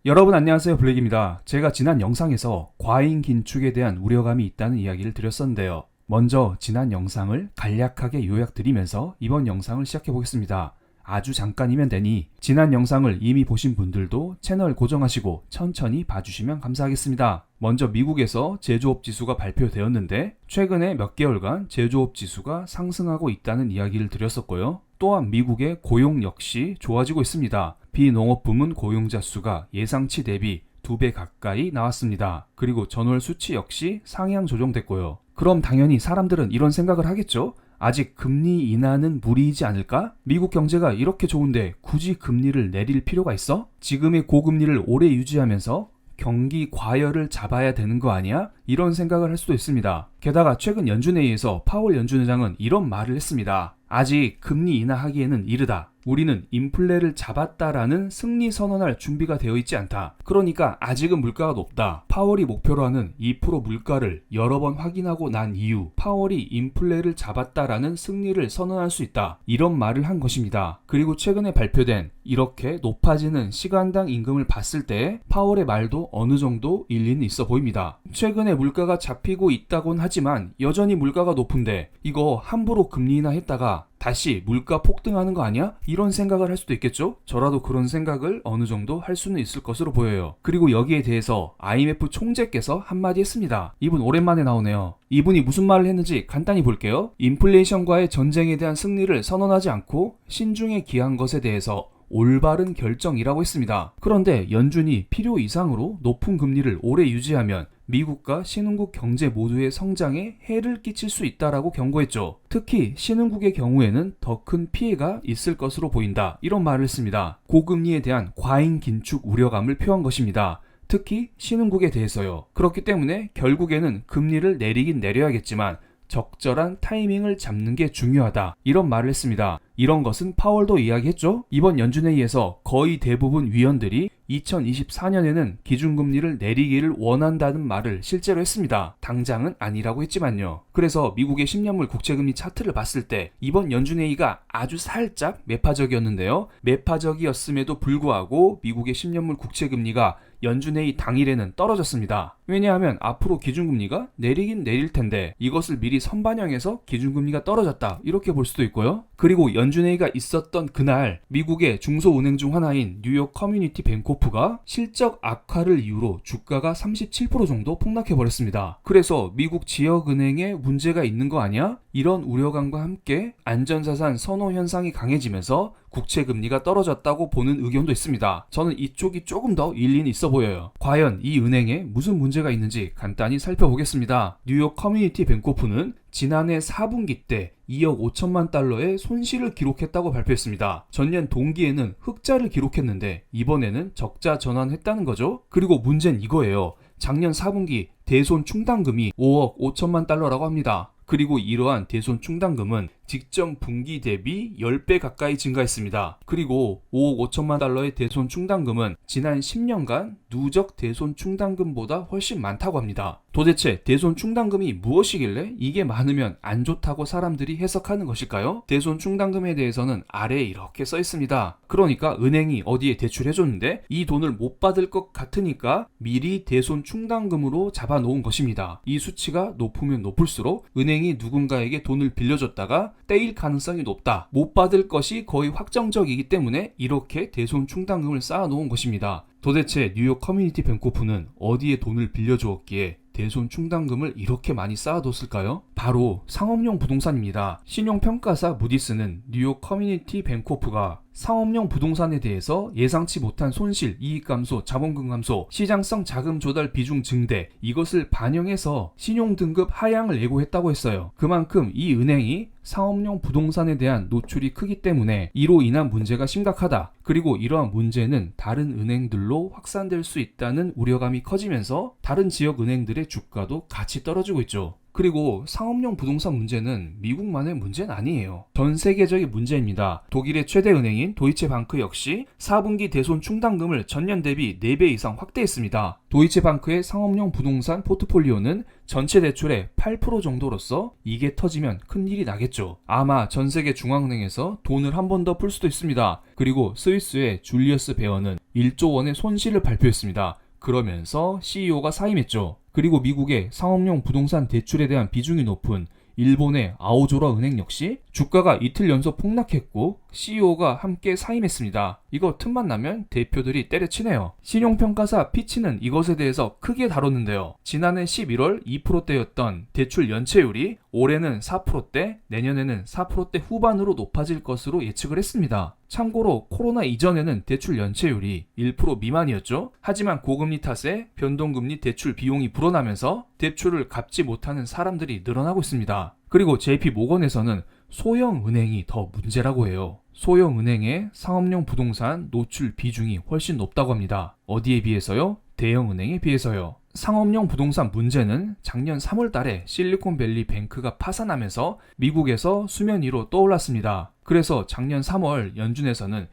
여러분 안녕하세요, 블랙입니다. 제가 지난 영상에서 과잉 긴축에 대한 우려감이 있다는 이야기를 드렸었는데요. 먼저 지난 영상을 간략하게 요약드리면서 이번 영상을 시작해 보겠습니다. 아주 잠깐이면 되니 지난 영상을 이미 보신 분들도 채널 고정하시고 천천히 봐주시면 감사하겠습니다. 먼저 미국에서 제조업 지수가 발표되었는데 최근에 몇 개월간 제조업 지수가 상승하고 있다는 이야기를 드렸었고요. 또한 미국의 고용 역시 좋아지고 있습니다. 비농업 부문 고용자 수가 예상치 대비 2배 가까이 나왔습니다. 그리고 전월 수치 역시 상향 조정됐고요. 그럼 당연히 사람들은 이런 생각을 하겠죠? 아직 금리 인하는 무리이지 않을까? 미국 경제가 이렇게 좋은데 굳이 금리를 내릴 필요가 있어? 지금의 고금리를 오래 유지하면서 경기 과열을 잡아야 되는 거 아니야? 이런 생각을 할 수도 있습니다. 게다가 최근 연준회의에서 파월 연준의장은 이런 말을 했습니다. 아직 금리 인하하기에는 이르다. 우리는 인플레를 잡았다라는 승리 선언할 준비가 되어 있지 않다. 그러니까 아직은 물가가 높다. 파월이 목표로 하는 2% 물가를 여러 번 확인하고 난 이후 파월이 인플레를 잡았다라는 승리를 선언할 수 있다. 이런 말을 한 것입니다. 그리고 최근에 발표된 이렇게 높아지는 시간당 임금을 봤을 때 파월의 말도 어느 정도 일리는 있어 보입니다. 최근에 물가가 잡히고 있다곤 하지만 여전히 물가가 높은데 이거 함부로 금리 인하했다가 다시 물가 폭등하는 거 아니야? 이런 생각을 할 수도 있겠죠? 저라도 그런 생각을 어느 정도 할 수는 있을 것으로 보여요. 그리고 여기에 대해서 IMF 총재께서 한마디 했습니다. 이분 오랜만에 나오네요. 이분이 무슨 말을 했는지 간단히 볼게요. 인플레이션과의 전쟁에 대한 승리를 선언하지 않고 신중에 기한 것에 대해서 올바른 결정이라고 했습니다. 그런데 연준이 필요 이상으로 높은 금리를 오래 유지하면 미국과 신흥국 경제 모두의 성장에 해를 끼칠 수 있다라고 경고했죠. 특히 신흥국의 경우에는 더 큰 피해가 있을 것으로 보인다. 이런 말을 했습니다. 고금리에 대한 과잉 긴축 우려감을 표한 것입니다. 특히 신흥국에 대해서요. 그렇기 때문에 결국에는 금리를 내리긴 내려야겠지만 적절한 타이밍을 잡는 게 중요하다. 이런 말을 했습니다. 이런 것은 파월도 이야기했죠. 이번 연준회의에서 거의 대부분 위원들이 2024년에는 기준금리를 내리기를 원한다는 말을 실제로 했습니다. 당장은 아니라고 했지만요. 그래서 미국의 10년물 국채금리 차트를 봤을 때 이번 연준회의가 아주 살짝 매파적이었는데요. 매파적이었음에도 불구하고 미국의 10년물 국채금리가 연준회의 당일에는 떨어졌습니다. 왜냐하면 앞으로 기준금리가 내리긴 내릴 텐데 이것을 미리 선반영해서 기준금리가 떨어졌다. 이렇게 볼 수도 있고요. 그리고 연준회의가 있었던 그날 미국의 중소은행 중 하나인 뉴욕 커뮤니티 뱅코프가 실적 악화를 이유로 주가가 37% 정도 폭락해버렸습니다. 그래서 미국 지역은행에 문제가 있는 거 아니야? 이런 우려감과 함께 안전자산 선호 현상이 강해지면서 국채금리가 떨어졌다고 보는 의견도 있습니다. 저는 이쪽이 조금 더 일리는 있어 보여요. 과연 이 은행에 무슨 문제가 있는지 간단히 살펴보겠습니다. 뉴욕 커뮤니티 뱅코프는 지난해 4분기 때 2억 5천만 달러의 손실을 기록했다고 발표했습니다. 전년 동기에는 흑자를 기록했는데 이번에는 적자 전환했다는 거죠. 그리고 문제는 이거예요. 작년 4분기 대손 충당금이 5억 5천만 달러라고 합니다. 그리고 이러한 대손 충당금은 직전 분기 대비 10배 가까이 증가했습니다. 그리고 5억 5천만 달러의 대손 충당금은 지난 10년간 누적 대손 충당금보다 훨씬 많다고 합니다. 도대체 대손 충당금이 무엇이길래 이게 많으면 안 좋다고 사람들이 해석하는 것일까요? 대손 충당금에 대해서는 아래에 이렇게 써 있습니다. 그러니까 은행이 어디에 대출해줬는데 이 돈을 못 받을 것 같으니까 미리 대손 충당금으로 잡아놓은 것입니다. 이 수치가 높으면 높을수록 은행이 누군가에게 돈을 빌려줬다가 떼일 가능성이 높다. 못 받을 것이 거의 확정적이기 때문에 이렇게 대손 충당금을 쌓아놓은 것입니다. 도대체 뉴욕 커뮤니티 뱅코프는 어디에 돈을 빌려주었기에 대손 충당금을 이렇게 많이 쌓아뒀을까요? 바로 상업용 부동산입니다. 신용평가사 무디스는 뉴욕 커뮤니티 뱅코프가 상업용 부동산에 대해서 예상치 못한 손실, 이익 감소, 자본금 감소, 시장성 자금 조달 비중 증대 이것을 반영해서 신용 등급 하향을 예고했다고 했어요. 그만큼 이 은행이 상업용 부동산에 대한 노출이 크기 때문에 이로 인한 문제가 심각하다. 그리고 이러한 문제는 다른 은행들로 확산될 수 있다는 우려감이 커지면서 다른 지역 은행들의 주가도 같이 떨어지고 있죠. 그리고 상업용 부동산 문제는 미국만의 문제는 아니에요. 전 세계적인 문제입니다. 독일의 최대 은행인 도이체방크 역시 4분기 대손 충당금을 전년 대비 4배 이상 확대했습니다. 도이체방크의 상업용 부동산 포트폴리오는 전체 대출의 8% 정도로서 이게 터지면 큰일이 나겠죠. 아마 전 세계 중앙은행에서 돈을 한 번 더 풀 수도 있습니다. 그리고 스위스의 줄리어스 베어는 1조 원의 손실을 발표했습니다. 그러면서 CEO가 사임했죠. 그리고 미국의 상업용 부동산 대출에 대한 비중이 높은 일본의 아오조라 은행 역시 주가가 이틀 연속 폭락했고 CEO가 함께 사임했습니다. 이거 틈만 나면 대표들이 때려치네요. 신용평가사 피치는 이것에 대해서 크게 다뤘는데요. 지난해 11월 2%대였던 대출 연체율이 올해는 4%대, 내년에는 4%대 후반으로 높아질 것으로 예측을 했습니다. 참고로 코로나 이전에는 대출 연체율이 1% 미만이었죠. 하지만 고금리 탓에 변동금리 대출 비용이 불어나면서 대출을 갚지 못하는 사람들이 늘어나고 있습니다. 그리고 JP 모건에서는 소형 은행이 더 문제라고 해요. 소형 은행의 상업용 부동산 노출 비중이 훨씬 높다고 합니다. 어디에 비해서요? 대형 은행에 비해서요. 상업용 부동산 문제는 작년 3월 달에 실리콘밸리 뱅크가 파산하면서 미국에서 수면 위로 떠올랐습니다. 그래서 작년 3월 연준에서는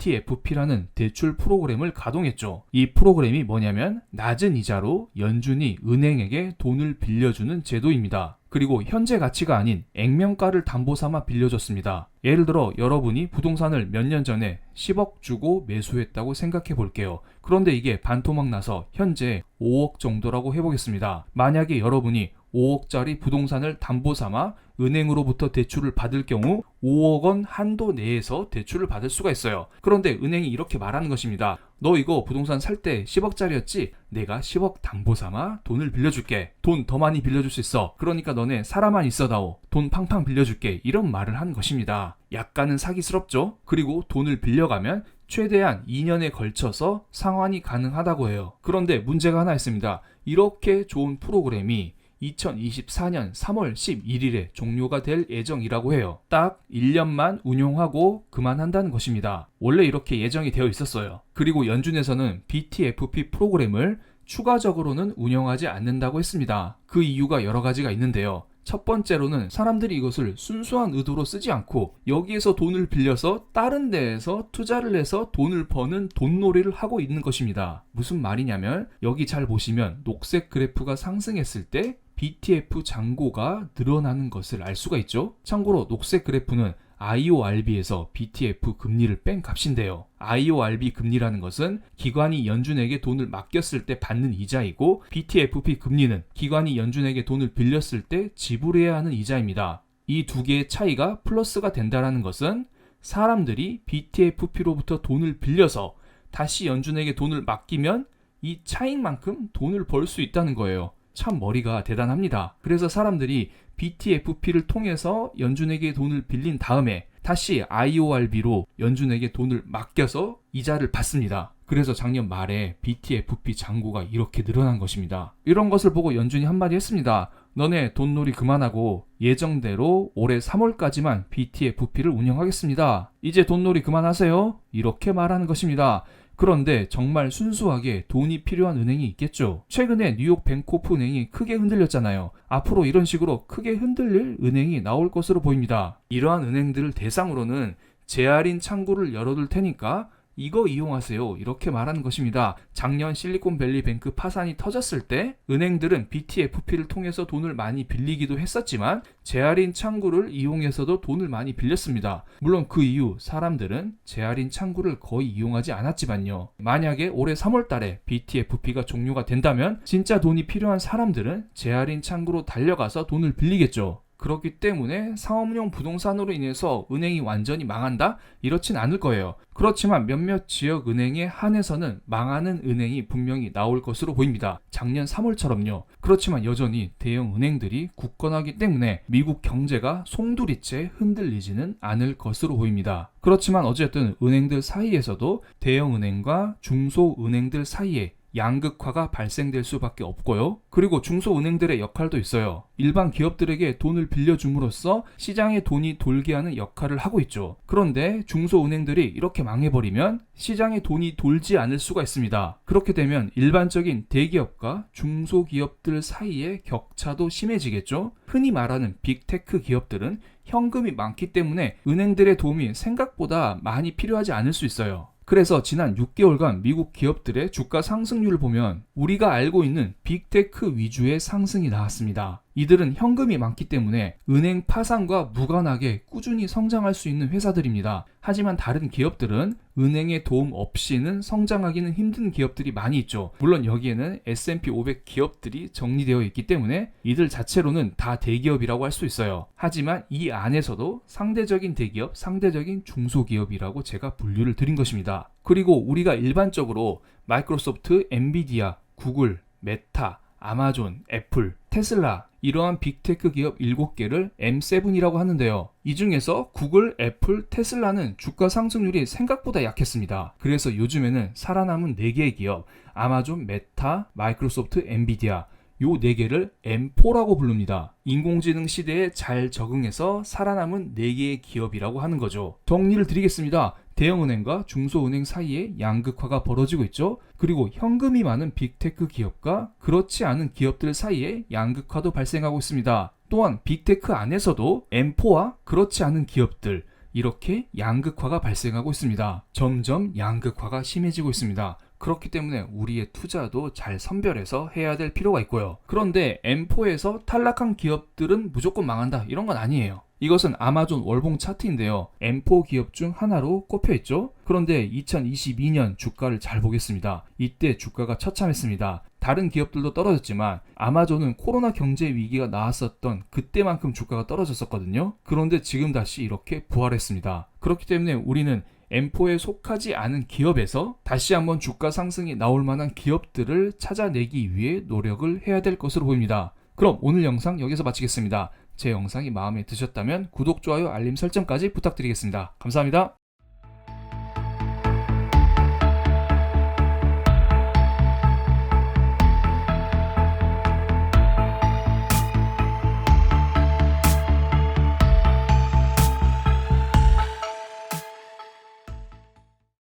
BTFP라는 대출 프로그램을 가동했죠. 이 프로그램이 뭐냐면 낮은 이자로 연준이 은행에게 돈을 빌려주는 제도입니다. 그리고 현재 가치가 아닌 액면가를 담보 삼아 빌려줬습니다. 예를 들어 여러분이 부동산을 몇 년 전에 10억 주고 매수했다고 생각해 볼게요. 그런데 이게 반토막 나서 현재 5억 정도라고 해보겠습니다. 만약에 여러분이 5억짜리 부동산을 담보 삼아 은행으로부터 대출을 받을 경우 5억 원 한도 내에서 대출을 받을 수가 있어요. 그런데 은행이 이렇게 말하는 것입니다. 너 이거 부동산 살 때 10억짜리였지? 내가 10억 담보 삼아 돈을 빌려줄게. 돈 더 많이 빌려줄 수 있어. 그러니까 너네 살아만 있어다오. 돈 팡팡 빌려줄게. 이런 말을 한 것입니다. 약간은 사기스럽죠? 그리고 돈을 빌려가면 최대한 2년에 걸쳐서 상환이 가능하다고 해요. 그런데 문제가 하나 있습니다. 이렇게 좋은 프로그램이 2024년 3월 11일에 종료가 될 예정이라고 해요. 딱 1년만 운용하고 그만한다는 것입니다. 원래 이렇게 예정이 되어 있었어요. 그리고 연준에서는 BTFP 프로그램을 추가적으로는 운영하지 않는다고 했습니다. 그 이유가 여러 가지가 있는데요. 첫 번째로는 사람들이 이것을 순수한 의도로 쓰지 않고 여기에서 돈을 빌려서 다른 데에서 투자를 해서 돈을 버는 돈놀이를 하고 있는 것입니다. 무슨 말이냐면 여기 잘 보시면 녹색 그래프가 상승했을 때 BTF 잔고가 늘어나는 것을 알 수가 있죠. 참고로 녹색 그래프는 IORB에서 BTF 금리를 뺀 값인데요. IORB 금리라는 것은 기관이 연준에게 돈을 맡겼을 때 받는 이자이고 BTFP 금리는 기관이 연준에게 돈을 빌렸을 때 지불해야 하는 이자입니다. 이 두 개의 차이가 플러스가 된다는 것은 사람들이 BTFP로부터 돈을 빌려서 다시 연준에게 돈을 맡기면 이 차익만큼 돈을 벌 수 있다는 거예요. 참 머리가 대단합니다. 그래서 사람들이 BTFP를 통해서 연준에게 돈을 빌린 다음에 다시 IORB로 연준에게 돈을 맡겨서 이자를 받습니다. 그래서 작년 말에 BTFP 잔고가 이렇게 늘어난 것입니다. 이런 것을 보고 연준이 한마디 했습니다. 너네 돈놀이 그만하고 예정대로 올해 3월까지만 BTFP를 운영하겠습니다. 이제 돈놀이 그만하세요. 이렇게 말하는 것입니다. 그런데 정말 순수하게 돈이 필요한 은행이 있겠죠. 최근에 뉴욕 뱅코프 은행이 크게 흔들렸잖아요. 앞으로 이런 식으로 크게 흔들릴 은행이 나올 것으로 보입니다. 이러한 은행들을 대상으로는 재할인 창구를 열어둘 테니까 이거 이용하세요. 이렇게 말하는 것입니다. 작년 실리콘밸리 뱅크 파산이 터졌을 때 은행들은 BTFP를 통해서 돈을 많이 빌리기도 했었지만 재할인 창구를 이용해서도 돈을 많이 빌렸습니다. 물론 그 이후 사람들은 재할인 창구를 거의 이용하지 않았지만요. 만약에 올해 3월 달에 BTFP가 종료가 된다면 진짜 돈이 필요한 사람들은 재할인 창구로 달려가서 돈을 빌리겠죠. 그렇기 때문에 상업용 부동산으로 인해서 은행이 완전히 망한다? 이렇진 않을 거예요. 그렇지만 몇몇 지역 은행에 한해서는 망하는 은행이 분명히 나올 것으로 보입니다. 작년 3월처럼요. 그렇지만 여전히 대형 은행들이 굳건하기 때문에 미국 경제가 송두리째 흔들리지는 않을 것으로 보입니다. 그렇지만 어쨌든 은행들 사이에서도 대형 은행과 중소 은행들 사이에 양극화가 발생될 수밖에 없고요. 그리고 중소은행들의 역할도 있어요. 일반 기업들에게 돈을 빌려줌으로써 시장에 돈이 돌게 하는 역할을 하고 있죠. 그런데 중소은행들이 이렇게 망해버리면 시장에 돈이 돌지 않을 수가 있습니다. 그렇게 되면 일반적인 대기업과 중소기업들 사이의 격차도 심해지겠죠. 흔히 말하는 빅테크 기업들은 현금이 많기 때문에 은행들의 도움이 생각보다 많이 필요하지 않을 수 있어요. 그래서 지난 6개월간 미국 기업들의 주가 상승률을 보면 우리가 알고 있는 빅테크 위주의 상승이 나왔습니다. 이들은 현금이 많기 때문에 은행 파산과 무관하게 꾸준히 성장할 수 있는 회사들입니다. 하지만 다른 기업들은 은행의 도움 없이는 성장하기는 힘든 기업들이 많이 있죠. 물론 여기에는 S&P 500 기업들이 정리되어 있기 때문에 이들 자체로는 다 대기업이라고 할 수 있어요. 하지만 이 안에서도 상대적인 대기업, 상대적인 중소기업이라고 제가 분류를 드린 것입니다. 그리고 우리가 일반적으로 마이크로소프트, 엔비디아, 구글, 메타, 아마존, 애플, 테슬라 이러한 빅테크 기업 7개를 M7이라고 하는데요. 이 중에서 구글, 애플, 테슬라는 주가 상승률이 생각보다 약했습니다. 그래서 요즘에는 살아남은 4개의 기업, 아마존, 메타, 마이크로소프트, 엔비디아 요 4개를 M4라고 부릅니다. 인공지능 시대에 잘 적응해서 살아남은 4개의 기업이라고 하는 거죠. 정리를 드리겠습니다. 대형은행과 중소은행 사이에 양극화가 벌어지고 있죠. 그리고 현금이 많은 빅테크 기업과 그렇지 않은 기업들 사이에 양극화도 발생하고 있습니다. 또한 빅테크 안에서도 M4와 그렇지 않은 기업들 이렇게 양극화가 발생하고 있습니다. 점점 양극화가 심해지고 있습니다. 그렇기 때문에 우리의 투자도 잘 선별해서 해야 될 필요가 있고요. 그런데 M4에서 탈락한 기업들은 무조건 망한다 이런 건 아니에요. 이것은 아마존 월봉 차트인데요. M4 기업 중 하나로 꼽혀 있죠. 그런데 2022년 주가를 잘 보겠습니다. 이때 주가가 처참했습니다. 다른 기업들도 떨어졌지만 아마존은 코로나 경제 위기가 나왔었던 그때만큼 주가가 떨어졌었거든요. 그런데 지금 다시 이렇게 부활했습니다. 그렇기 때문에 우리는 M4에 속하지 않은 기업에서 다시 한번 주가 상승이 나올 만한 기업들을 찾아내기 위해 노력을 해야 될 것으로 보입니다. 그럼 오늘 영상 여기서 마치겠습니다. 제 영상이 마음에 드셨다면 구독, 좋아요, 알림 설정까지 부탁드리겠습니다. 감사합니다.